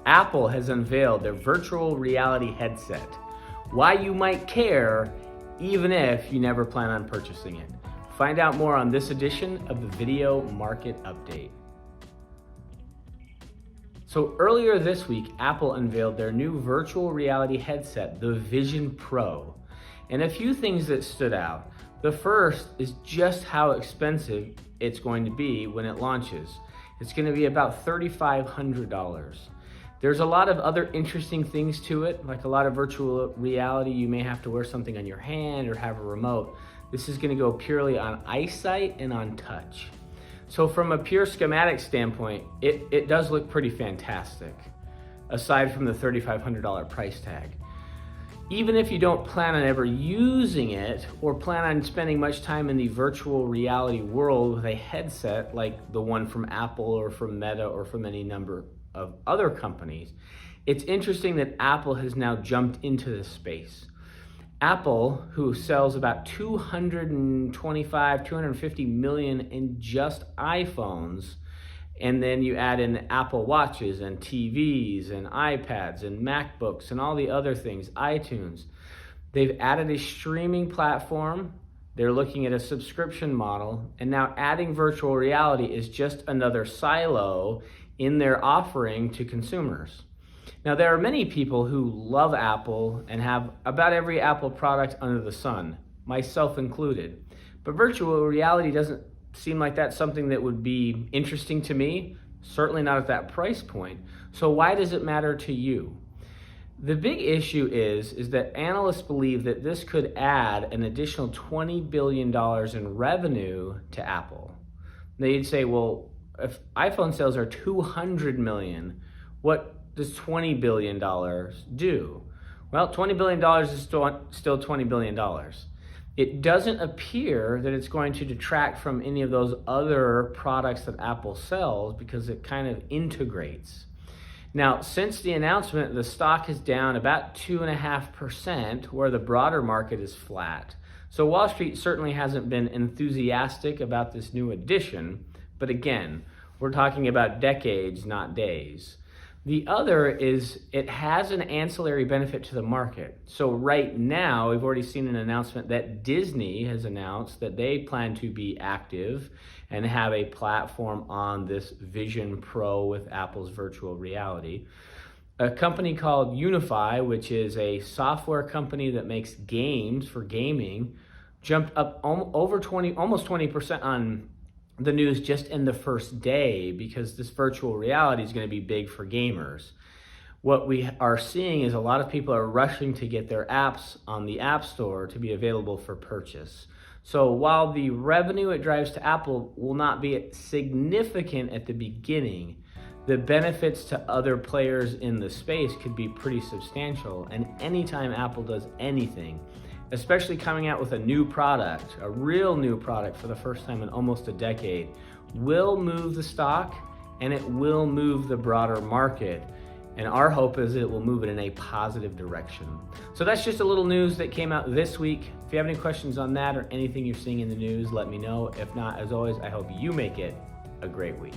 Apple has unveiled their virtual reality headset. Why you might care, even if you never plan on purchasing it. Find out more on this edition of the Video Market Update. So earlier this week, Apple unveiled their new virtual reality headset, the Vision Pro. And a few things that stood out. The first is just how expensive it's going to be when it launches. It's going to be about $3,500. There's a lot of other interesting things to it, like a lot of virtual reality. You may have to wear something on your hand or have a remote. This is going to go purely on eyesight and on touch. So from a pure schematic standpoint, it does look pretty fantastic, aside from the $3,500 price tag. Even if you don't plan on ever using it or plan on spending much time in the virtual reality world with a headset like the one from Apple or from Meta or from any number of other companies, it's interesting that Apple has now jumped into this space. Apple, who sells about 250 million in just iPhones, and then you add in Apple Watches and TVs and iPads and MacBooks and all the other things, iTunes. They've added a streaming platform. They're looking at a subscription model, and now adding virtual reality is just another silo in their offering to consumers. Now, there are many people who love Apple and have about every Apple product under the sun, myself included. But virtual reality doesn't seem like that's something that would be interesting to me, certainly not at that price point. So why does it matter to you? The big issue is that analysts believe that this could add an additional $20 billion in revenue to Apple. They'd say, well, if iPhone sales are 200 million, what does $20 billion do? Well, $20 billion is still $20 billion. It doesn't appear that it's going to detract from any of those other products that Apple sells because it kind of integrates. Now, since the announcement, the stock is down about 2.5%, where the broader market is flat. So Wall Street certainly hasn't been enthusiastic about this new addition, but again, we're talking about decades, not days. The other is it has an ancillary benefit to the market. So right now, we've already seen an announcement that Disney has announced that they plan to be active and have a platform on this Vision Pro with Apple's virtual reality. A company called Unify, which is a software company that makes games for gaming, jumped up almost 20% on the news just in the first day because this virtual reality is going to be big for gamers. What we are seeing is a lot of people are rushing to get their apps on the App Store to be available for purchase. So while the revenue it drives to Apple will not be significant at the beginning, the benefits to other players in the space could be pretty substantial. And anytime Apple does anything, especially coming out with a new product, a real new product for the first time in almost a decade, will move the stock and it will move the broader market. And our hope is it will move it in a positive direction. So that's just a little news that came out this week. If you have any questions on that or anything you're seeing in the news, let me know. If not, as always, I hope you make it a great week.